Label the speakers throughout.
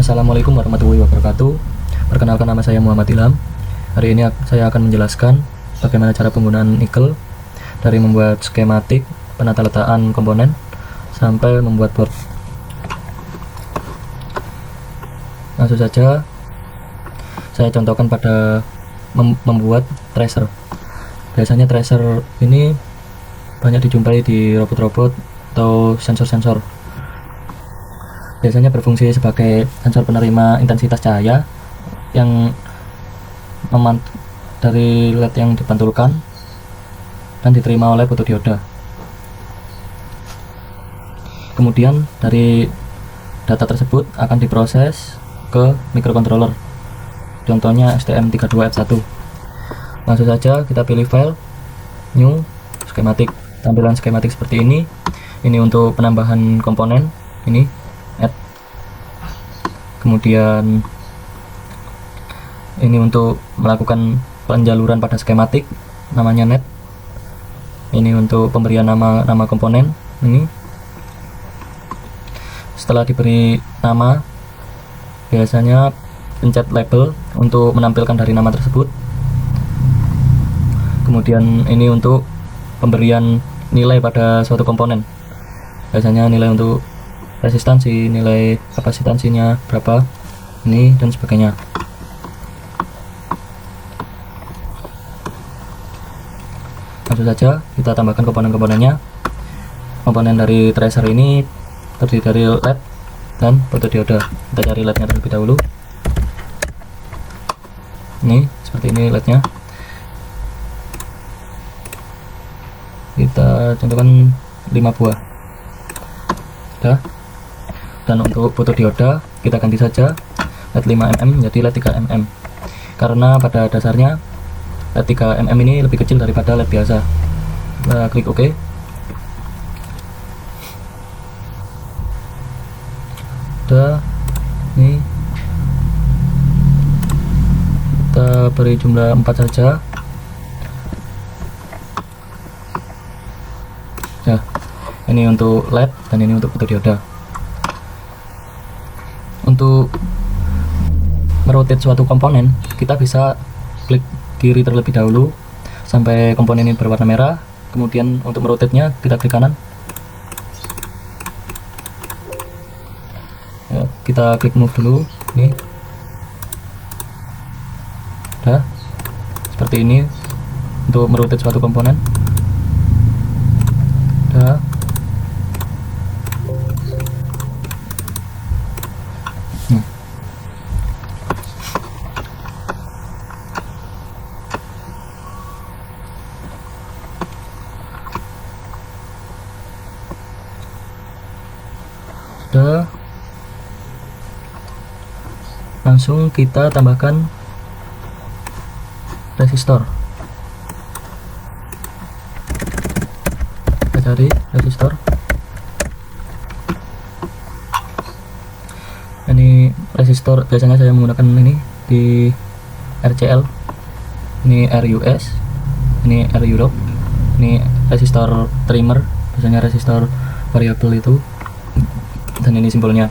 Speaker 1: Assalamualaikum warahmatullahi wabarakatuh. Perkenalkan, nama saya Muhammad Ilham. Hari ini saya akan menjelaskan bagaimana cara penggunaan Nickel dari membuat skematik, penata letakkan komponen, sampai membuat board. Langsung saja saya contohkan pada membuat tracer. Biasanya tracer ini banyak dijumpai di robot-robot atau sensor-sensor. Biasanya berfungsi sebagai sensor penerima intensitas cahaya yang dari LED yang dipantulkan dan diterima oleh fotodioda. Kemudian dari data tersebut akan diproses ke microcontroller, contohnya STM32F1. Langsung saja kita pilih file, new, skematik. Tampilan skematik seperti ini. Ini untuk penambahan komponen, ini add. Kemudian ini untuk melakukan penjaluran pada skematik, namanya net. Ini untuk pemberian nama komponen ini. Setelah diberi nama, biasanya pencet label untuk menampilkan dari nama tersebut. Kemudian ini untuk pemberian nilai pada suatu komponen. Biasanya nilai untuk resistansi, nilai kapasitansinya berapa, ini dan sebagainya. Langsung saja kita tambahkan komponen-komponennya. Komponen dari tracer ini terdiri dari LED dan fotodioda. Kita cari LED-nya terlebih dahulu. Ini seperti ini LED-nya. Kita contohkan 5 buah. Sudah. Dan untuk fotodioda kita ganti saja LED 5mm menjadi LED 3mm, karena pada dasarnya LED 3mm ini lebih kecil daripada LED biasa. Kita klik OK. Sudah. Ini kita beri jumlah 4 saja. Ya, ini untuk LED dan ini untuk fotodioda. Untuk merotate suatu komponen, kita bisa klik kiri terlebih dahulu sampai komponen ini berwarna merah. Kemudian untuk merotate-nya kita klik kanan. Ya, kita klik move dulu. Ini udah seperti ini untuk merotate suatu komponen. Udah. Sudah. Langsung kita tambahkan resistor. Kita cari resistor. Ini resistor, biasanya saya menggunakan ini di RCL. Ini RUS, ini R Europe. Ini resistor trimmer, biasanya resistor variabel itu. Dan ini simbolnya,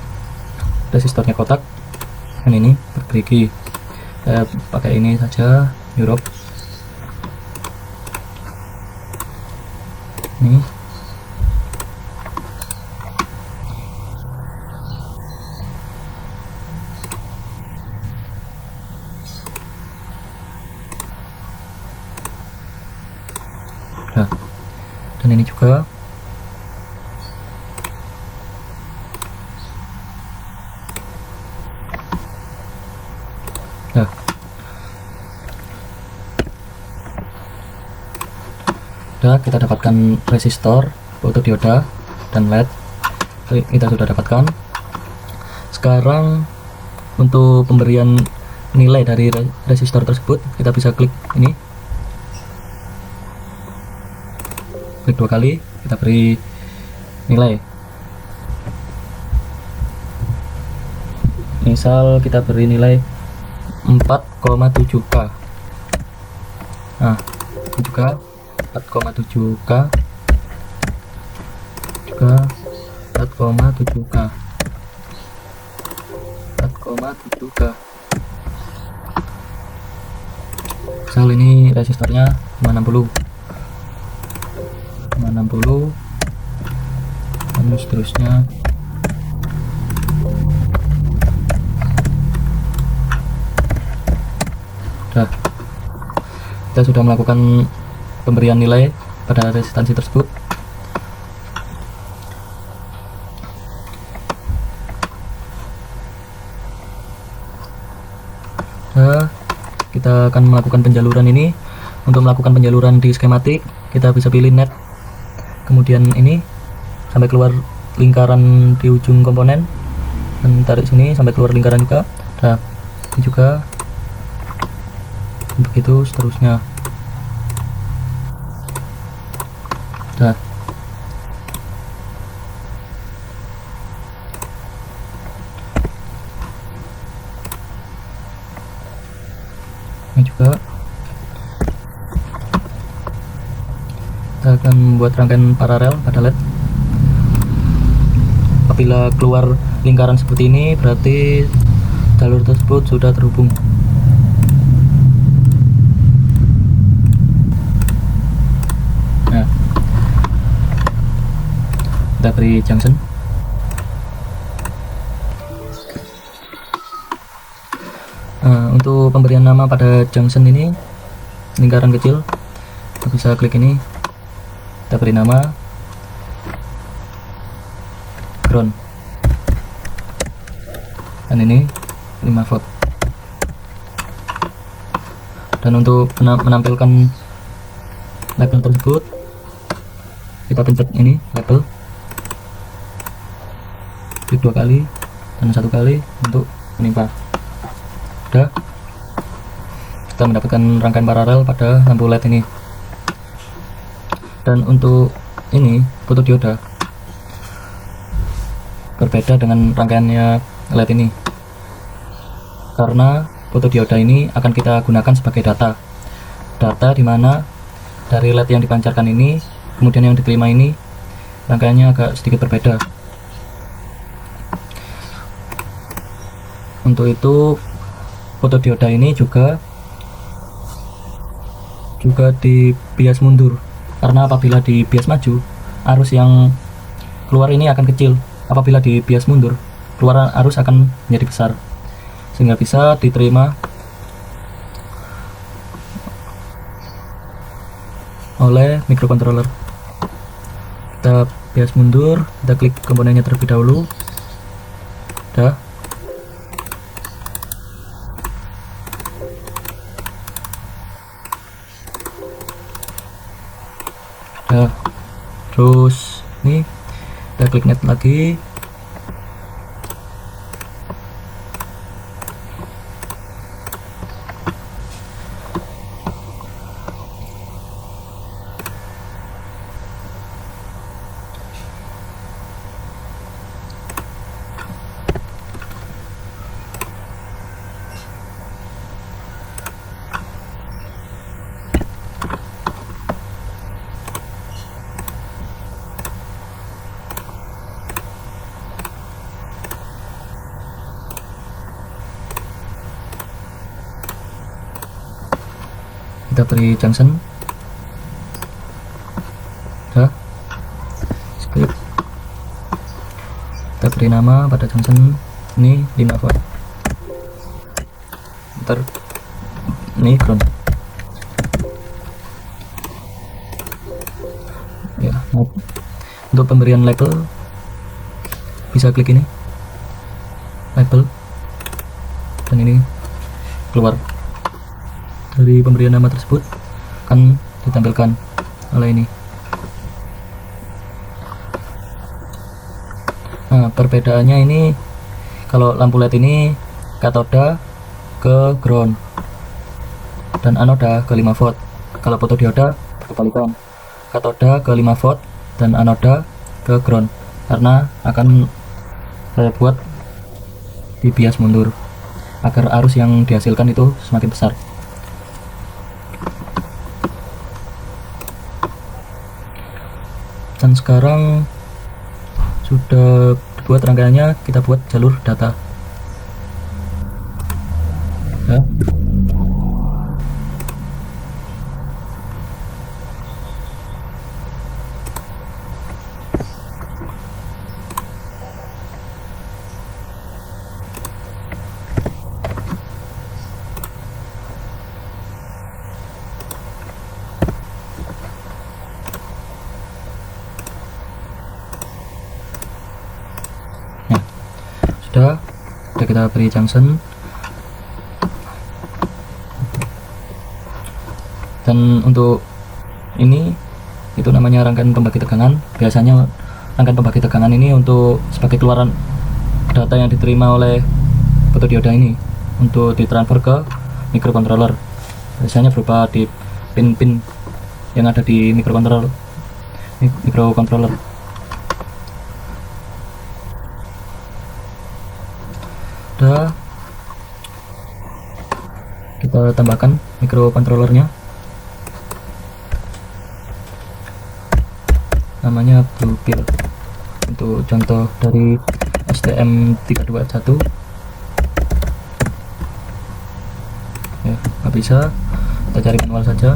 Speaker 1: resistornya kotak, dan ini bergerigi. Saya pakai ini saja, Europe. Ini nah, dan ini juga. Nah, sudah kita dapatkan resistor, fotodioda, dan LED. Kita sudah dapatkan. Sekarang untuk pemberian nilai dari resistor tersebut, kita bisa klik ini, klik 2 kali, kita beri nilai. Misal kita beri nilai 4,7K. Nah, ini juga 4,7K, juga 4,7K, K. Misal ini resistornya 560 dan seterusnya. Nah, kita sudah melakukan pemberian nilai pada resistansi tersebut. Nah, kita akan melakukan penjaluran ini. Untuk melakukan penjaluran di skematik, kita bisa pilih net, kemudian ini sampai keluar lingkaran di ujung komponen, dan tarik sini sampai keluar lingkaran juga. Nah, ini juga begitu seterusnya. Nah, ini juga kita akan membuat rangkaian paralel pada LED. Apabila keluar lingkaran seperti ini, berarti jalur tersebut sudah terhubung. Nah, kita beri junction. Nah, untuk pemberian nama pada junction ini, lingkaran kecil, kita bisa klik ini, kita beri nama ground, dan ini 5 volt. Dan untuk menampilkan label tersebut, kita pencet ini label, klik 2 kali dan 1 kali untuk menimpa. Sudah, kita mendapatkan rangkaian paralel pada lampu LED ini. Dan untuk ini fotodioda berbeda dengan rangkaiannya LED ini, karena fotodioda ini akan kita gunakan sebagai data dimana dari LED yang dipancarkan ini, kemudian yang diterima ini rangkaiannya agak sedikit berbeda. Untuk itu fotodioda ini juga di bias mundur, karena apabila di bias maju, arus yang keluar ini akan kecil. Apabila di bias mundur, keluaran arus akan menjadi besar, sehingga bisa diterima oleh microcontroller. Kita bias mundur, kita klik komponennya terlebih dahulu. Dah. Dah. Terus nih kita klik net lagi. Kita beri junction. Sudah. Skip. Kita beri nama pada junction ini 5 volt. Ntar ini ground. Ya, untuk pemberian label bisa klik ini label, dan ini keluar dari pemberian nama tersebut akan ditampilkan oleh ini. Nah, perbedaannya ini, kalau lampu LED ini katoda ke ground dan anoda ke 5 volt. Kalau fotodioda berbalikan, katoda ke 5 volt dan anoda ke ground, karena akan saya buat di bias mundur agar arus yang dihasilkan itu semakin besar. Dan sekarang sudah dibuat rangkaiannya, kita buat jalur data. Ya. Sudah kita beri junction, dan untuk ini itu namanya rangkaian pembagi tegangan. Biasanya rangkaian pembagi tegangan ini untuk sebagai keluaran data yang diterima oleh photodioda ini untuk ditransfer ke microcontroller, biasanya berupa di pin-pin yang ada di microcontroller. Udah, kita tambahkan microcontrollernya, namanya Bluepill, untuk contoh dari STM32F1. Ya, nggak bisa, kita cari manual saja.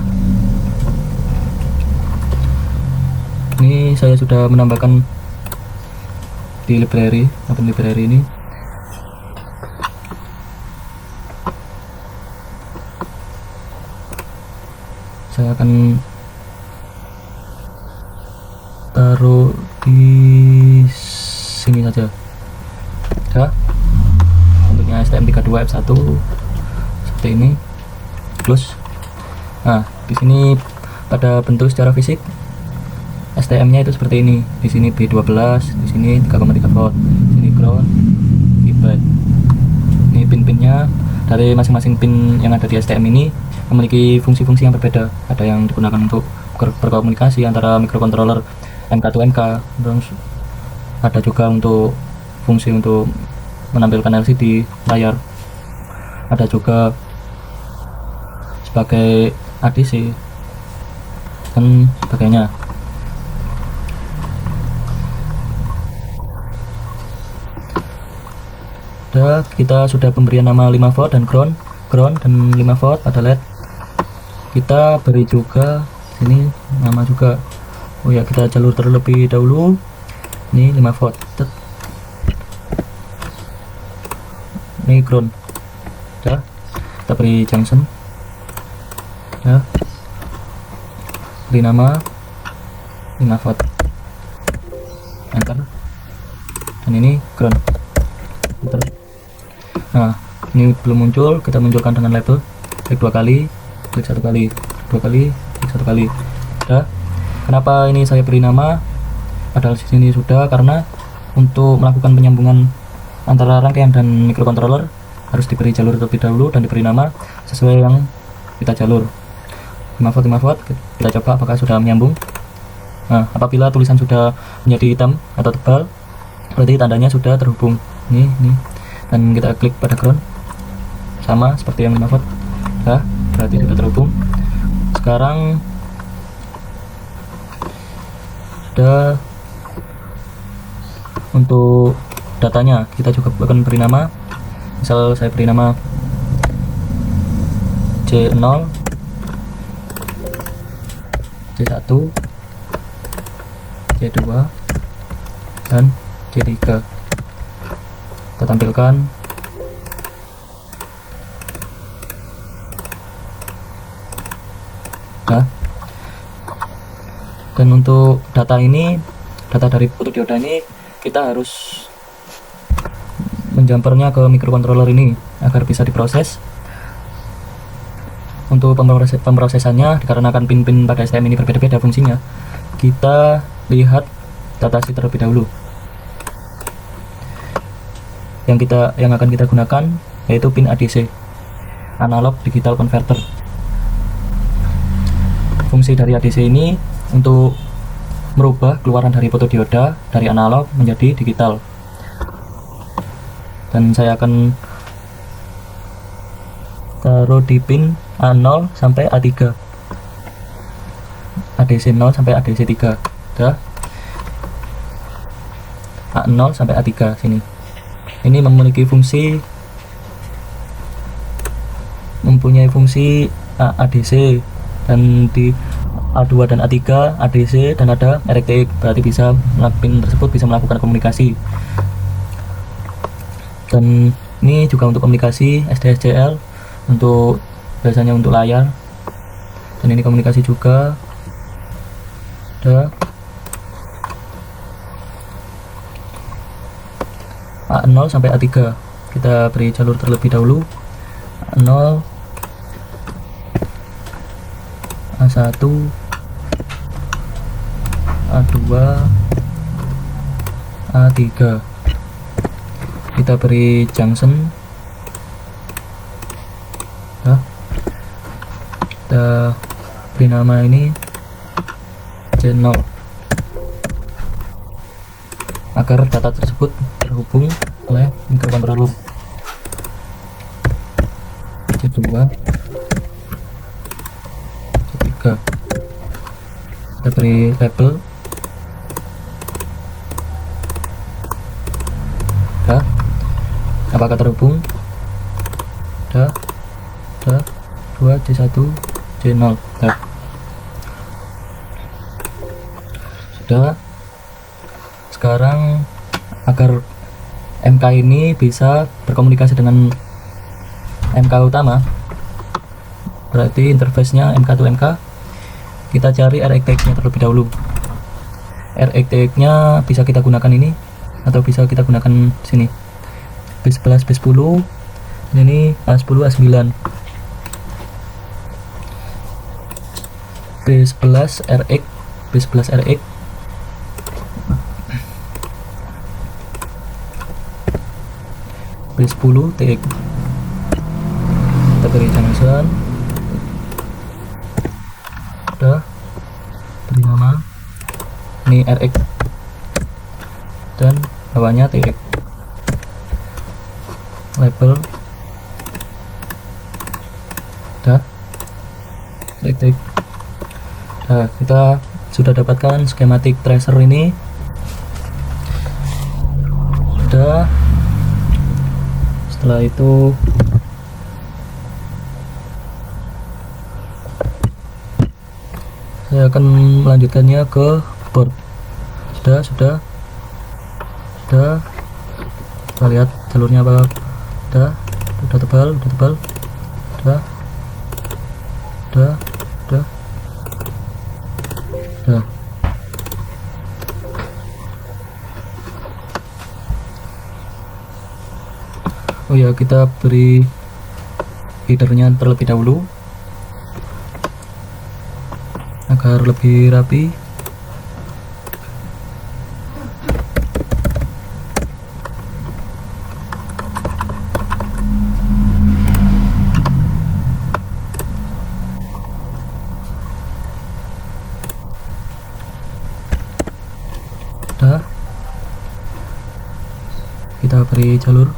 Speaker 1: Ini saya sudah menambahkan di library, open library ini. Saya akan taruh di sini saja. Ya, bentuknya STM32F1 seperti ini. Close. Nah, di sini pada bentuk secara fisik STM-nya itu seperti ini. Di sini B12, di sini 3,3 volt, di sini ground, feedback. Ini pin-pinnya dari masing-masing pin yang ada di STM ini memiliki fungsi-fungsi yang berbeda. Ada yang digunakan untuk berkomunikasi antara microcontroller MK to MK, terus ada juga untuk fungsi untuk menampilkan LCD layar, ada juga sebagai ADC dan sebagainya. Kita sudah pemberian nama 5 volt dan ground dan 5 volt pada LED. Kita beri juga sini nama juga. Oh ya, kita jalur terlebih dahulu. Ini 5 volt. Ini ground. Ya, kita beri junction. Ya, beri nama 5 volt. Enter. Dan ini ground. Enter. Nah, ini belum muncul, kita munculkan dengan label. Klik 2 kali, klik 1 kali, 2 kali, klik 1 kali. Sudah. Kenapa ini saya beri nama? Padahal di sini sudah, karena untuk melakukan penyambungan antara rangkaian dan microcontroller harus diberi jalur terlebih dahulu dan diberi nama sesuai yang kita jalur. 5 volt, kita coba apakah sudah menyambung. Nah, apabila tulisan sudah menjadi hitam atau tebal, berarti tandanya sudah terhubung. Nih. Dan kita klik pada ground, sama seperti yang 5 volt. Ya, berarti sudah terhubung. Sekarang sudah. Untuk datanya kita juga akan beri nama. Misal saya beri nama C0, C1, C2 dan C3. Kita tampilkan. Nah, dan untuk data ini, data dari photodioda ini, kita harus menjumpernya ke microcontroller ini agar bisa diproses. Untuk pemrosesannya, dikarenakan pin-pin pada STM ini berbeda-beda fungsinya, kita lihat datasheet terlebih dahulu. Yang akan kita gunakan yaitu pin ADC, analog digital converter. Fungsi dari ADC ini untuk merubah keluaran dari photodioda dari analog menjadi digital. Dan saya akan taruh di pin A0 sampai A3, ADC 0 sampai ADC 3. Udah. A0 sampai A3 sini. Ini memiliki fungsi mempunyai fungsi ADC, dan di A2 dan A3 ADC, dan ada RxTX, berarti bisa pin tersebut bisa melakukan komunikasi. Dan ini juga untuk komunikasi SDSCL, untuk biasanya untuk layar, dan ini komunikasi juga. Ada A0 sampai A3, kita beri jalur terlebih dahulu. A0, A1, A2, A3, kita beri junction. Nah, kita beri nama ini channel, agar data tersebut terhubung oleh microcontroller. C2, C3, kita beri label. Dah, apakah terhubung? Dah, 2, C1, C0. Dah. Sudah. Sekarang agar MK ini bisa berkomunikasi dengan MK utama, berarti interface-nya MK to MK, kita cari RxTX-nya terlebih dahulu. RxTX-nya bisa kita gunakan ini, atau bisa kita gunakan sini, B11, B10, ini A10, A9, B11 RX, B11 RX, B10 TX. Kita beri junction, udah beri nama ini RX, dan bawahnya TX, label, udah TX. Nah, kita sudah dapatkan skematik tracer ini. Udah. Setelah itu saya akan melanjutkannya ke board. Sudah. Kita lihat jalurnya apa. Udah tebal. Udah. Oh ya, kita beri headernya terlebih dahulu agar lebih rapi. Dah, kita beri jalur.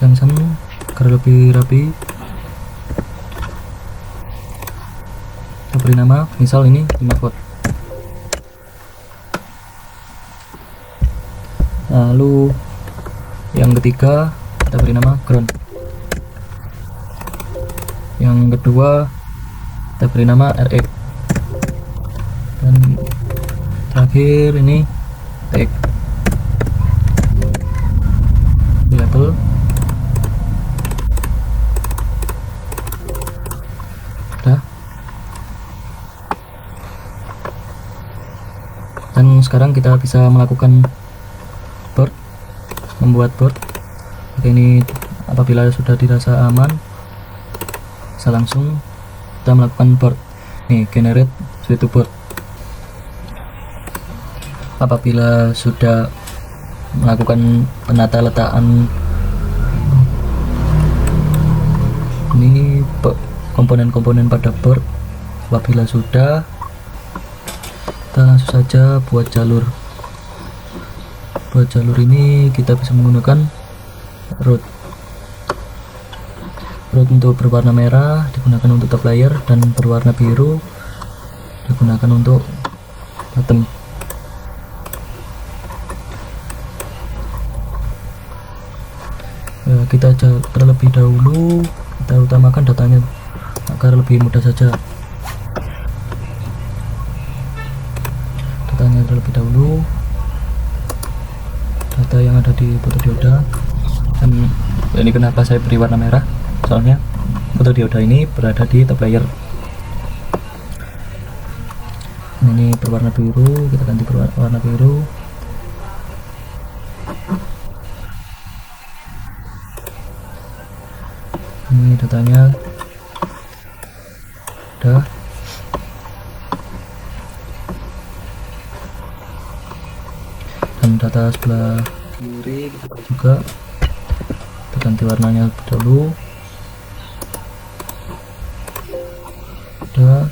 Speaker 1: Junction agar lebih rapi, kita beri nama, misal ini 5 volt. Lalu yang ketiga kita beri nama ground, yang kedua kita beri nama RX, dan terakhir ini TX. Label, udah. Dan sekarang kita bisa melakukan board, membuat board. Oke, ini apabila sudah dirasa aman, bisa langsung kita melakukan board. Nih, generate switch to board. Apabila sudah melakukan penata letakkan ini komponen-komponen pada board, apabila sudah, kita langsung saja buat jalur Buat jalur ini kita bisa menggunakan road untuk berwarna merah digunakan untuk top layer, dan berwarna biru digunakan untuk bottom. Kita terlebih dahulu kita utamakan datanya agar lebih mudah saja. Datanya terlebih dahulu, data yang ada di photodioda. Dan ini kenapa saya beri warna merah, soalnya photodioda ini berada di top layer. Ini berwarna biru, kita ganti berwarna biru. Ini datanya udah. Dan data sebelah kiri kita juga, kita ganti warnanya dulu. Udah.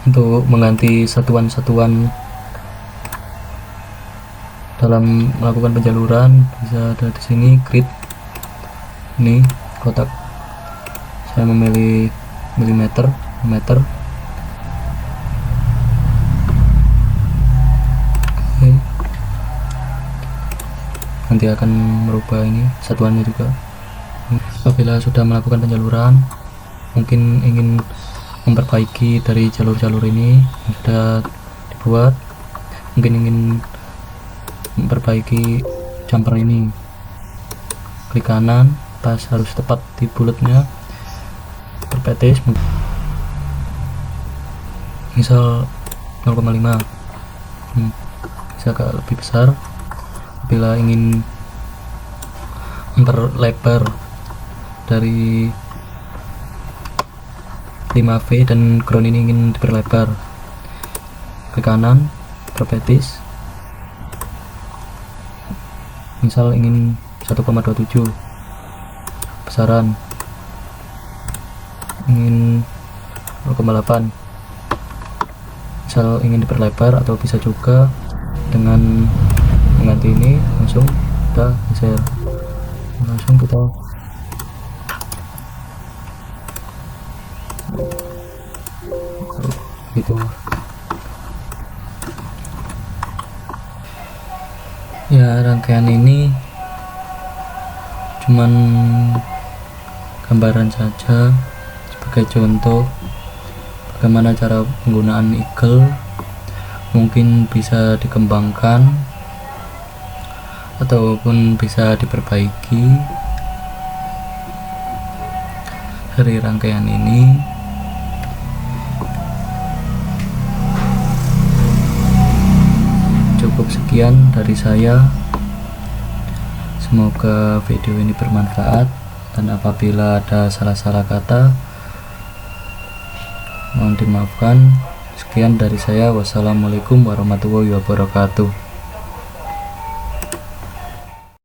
Speaker 1: Untuk mengganti satuan-satuan dalam melakukan penjaluran bisa ada di sini grid. Ini kotak, saya memilih milimeter, meter. Oke. Nanti akan merubah ini satuannya juga. Apabila sudah melakukan penjaluran, mungkin ingin memperbaiki dari jalur-jalur ini yang sudah dibuat, mungkin ingin memperbaiki jumper ini, klik kanan, pas harus tepat di bulatnya, berpetis misal 0,5, bisa agak lebih besar. Bila ingin memperlebar dari 5V dan ground ini ingin diperlebar, ke kanan, berpetis, misal ingin 1,27 besaran, ingin 0,8, misal ingin diperlebar, atau bisa juga dengan mengganti ini langsung kita geser, langsung kita gitu. Ya, rangkaian ini cuman gambaran saja sebagai contoh bagaimana cara penggunaan eagle, mungkin bisa dikembangkan ataupun bisa diperbaiki dari rangkaian ini. Cukup sekian dari saya, semoga video ini bermanfaat, dan apabila ada salah-salah kata mohon dimaafkan. Sekian dari saya, wassalamualaikum warahmatullahi wabarakatuh.